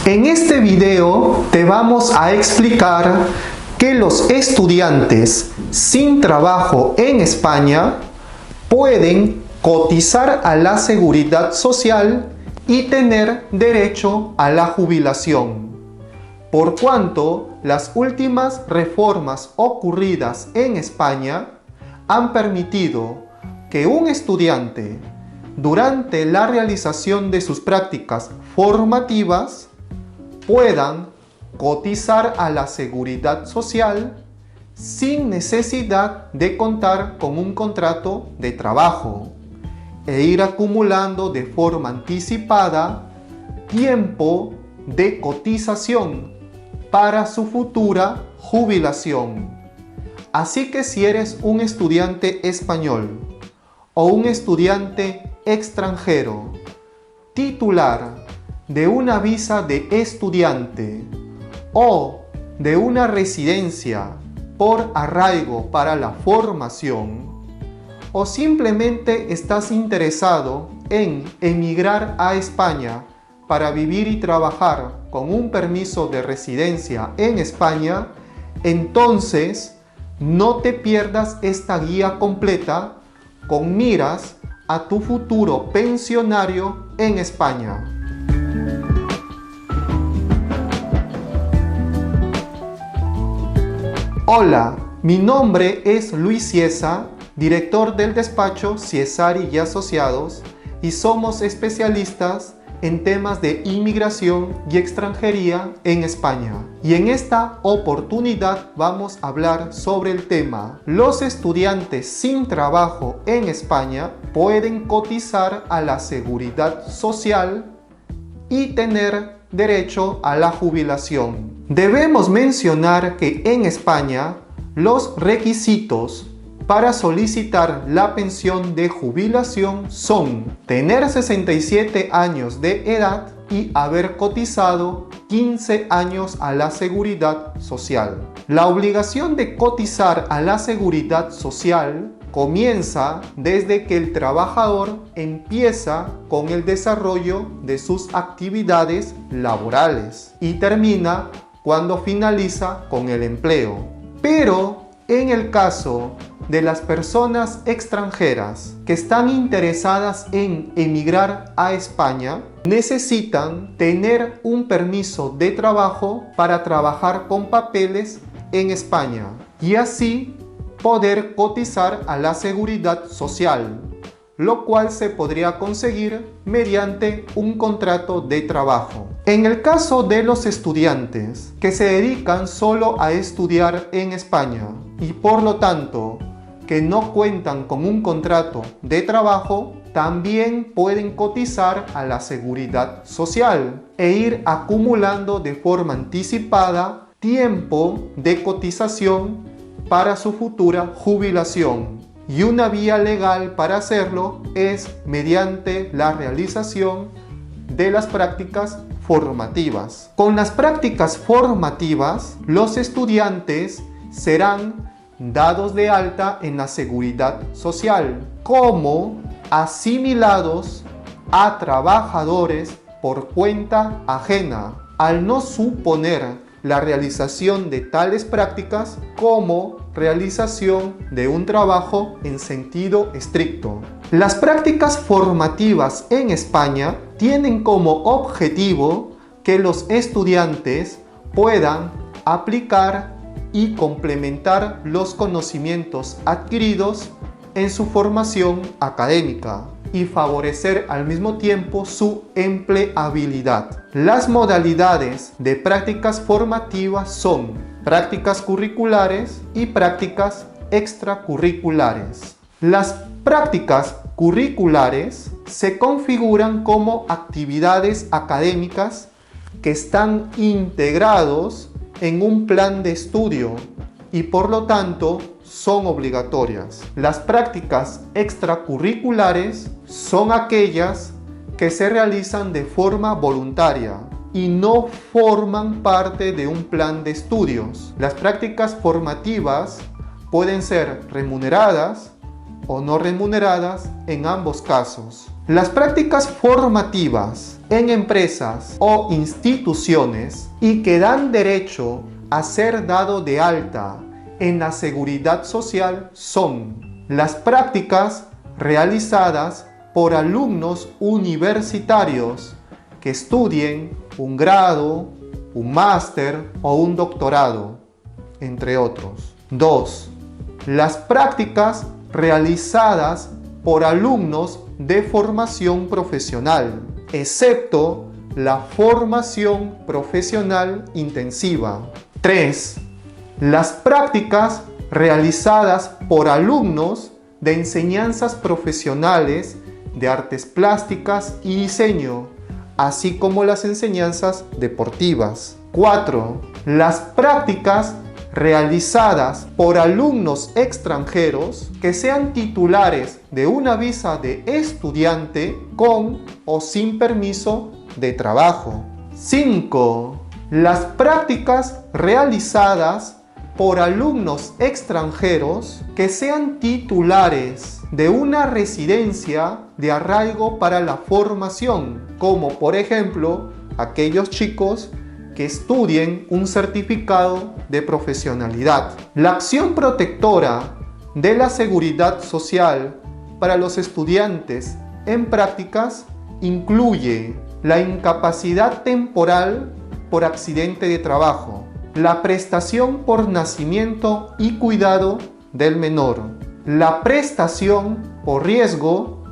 En este video te vamos a explicar que los estudiantes sin trabajo en España pueden cotizar a la seguridad social y tener derecho a la jubilación, por cuanto las últimas reformas ocurridas en España han permitido que un estudiante, durante la realización de sus prácticas formativas, puedan cotizar a la seguridad social sin necesidad de contar con un contrato de trabajo e ir acumulando de forma anticipada tiempo de cotización para su futura jubilación. Así que si eres un estudiante español o un estudiante extranjero titular de una visa de estudiante o de una residencia por arraigo para la formación, o simplemente estás interesado en emigrar a España para vivir y trabajar con un permiso de residencia en España, entonces no te pierdas esta guía completa con miras a tu futuro pensionario en España. Hola, mi nombre es Luis Ciesa, director del despacho Ciesari y Asociados, y somos especialistas en temas de inmigración y extranjería en España. Y en esta oportunidad vamos a hablar sobre el tema: los estudiantes sin trabajo en España pueden cotizar a la seguridad social y tener derecho a la jubilación. Debemos mencionar que en España los requisitos para solicitar la pensión de jubilación son tener 67 años de edad y haber cotizado 15 años a la seguridad social. La obligación de cotizar a la seguridad social comienza desde que el trabajador empieza con el desarrollo de sus actividades laborales y termina cuando finaliza con el empleo. Pero en el caso de las personas extranjeras que están interesadas en emigrar a España, necesitan tener un permiso de trabajo para trabajar con papeles en España y así poder cotizar a la seguridad social, lo cual se podría conseguir mediante un contrato de trabajo. En el caso de los estudiantes que se dedican solo a estudiar en España y por lo tanto que no cuentan con un contrato de trabajo, también pueden cotizar a la seguridad social e ir acumulando de forma anticipada tiempo de cotización para su futura jubilación. Y una vía legal para hacerlo es mediante la realización de las prácticas formativas. Con las prácticas formativas, los estudiantes serán dados de alta en la seguridad social como asimilados a trabajadores por cuenta ajena, al no suponer la realización de tales prácticas como realización de un trabajo en sentido estricto. Las prácticas formativas en España tienen como objetivo que los estudiantes puedan aplicar y complementar los conocimientos adquiridos en su formación académica y favorecer al mismo tiempo su empleabilidad. Las modalidades de prácticas formativas son prácticas curriculares y prácticas extracurriculares. Las prácticas curriculares se configuran como actividades académicas que están integrados en un plan de estudio y por lo tanto son obligatorias. Las prácticas extracurriculares son aquellas que se realizan de forma voluntaria y no forman parte de un plan de estudios. Las prácticas formativas pueden ser remuneradas o no remuneradas en ambos casos. Las prácticas formativas en empresas o instituciones y que dan derecho a ser dado de alta en la seguridad social son las prácticas realizadas por alumnos universitarios que estudien un grado, un máster o un doctorado, entre otros. 2. Las prácticas realizadas por alumnos de formación profesional, excepto la formación profesional intensiva. 3. Las prácticas realizadas por alumnos de enseñanzas profesionales de artes plásticas y diseño, así como las enseñanzas deportivas. 4. Las prácticas realizadas por alumnos extranjeros que sean titulares de una visa de estudiante con o sin permiso de trabajo. 5. Las prácticas realizadas por alumnos extranjeros que sean titulares de una residencia de arraigo para la formación, como por ejemplo aquellos chicos que estudien un certificado de profesionalidad. La acción protectora de la seguridad social para los estudiantes en prácticas incluye la incapacidad temporal por accidente de trabajo, la prestación por nacimiento y cuidado del menor, la prestación por riesgo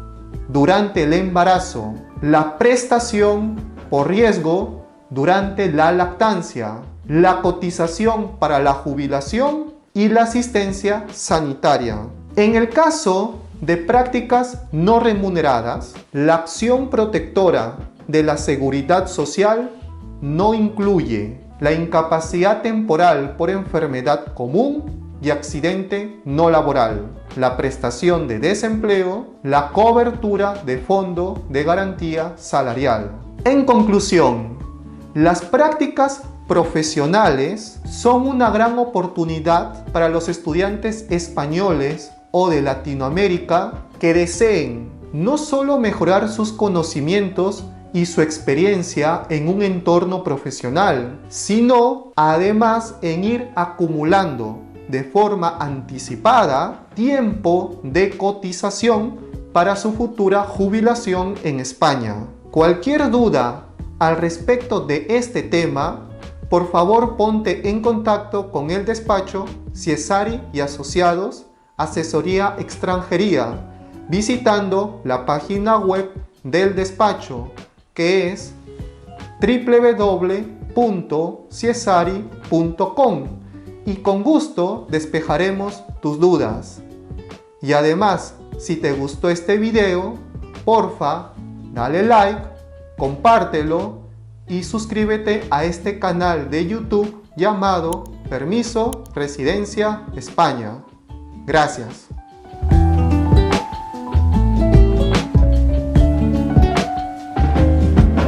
durante el embarazo, la prestación por riesgo durante la lactancia, la cotización para la jubilación y la asistencia sanitaria. En el caso de prácticas no remuneradas, la acción protectora de la seguridad social no incluye la incapacidad temporal por enfermedad común y accidente no laboral, la prestación de desempleo, la cobertura de fondo de garantía salarial. En conclusión, las prácticas profesionales son una gran oportunidad para los estudiantes españoles o de Latinoamérica que deseen no solo mejorar sus conocimientos y su experiencia en un entorno profesional, sino además en ir acumulando de forma anticipada tiempo de cotización para su futura jubilación en España. Cualquier duda al respecto de este tema, por favor ponte en contacto con el despacho Ciesari y Asociados, Asesoría Extranjería, visitando la página web del despacho, que es www.ciesari.com, y con gusto despejaremos tus dudas. Y además, si te gustó este video, porfa, dale like, compártelo y suscríbete a este canal de YouTube llamado Permiso Residencia España. Gracias.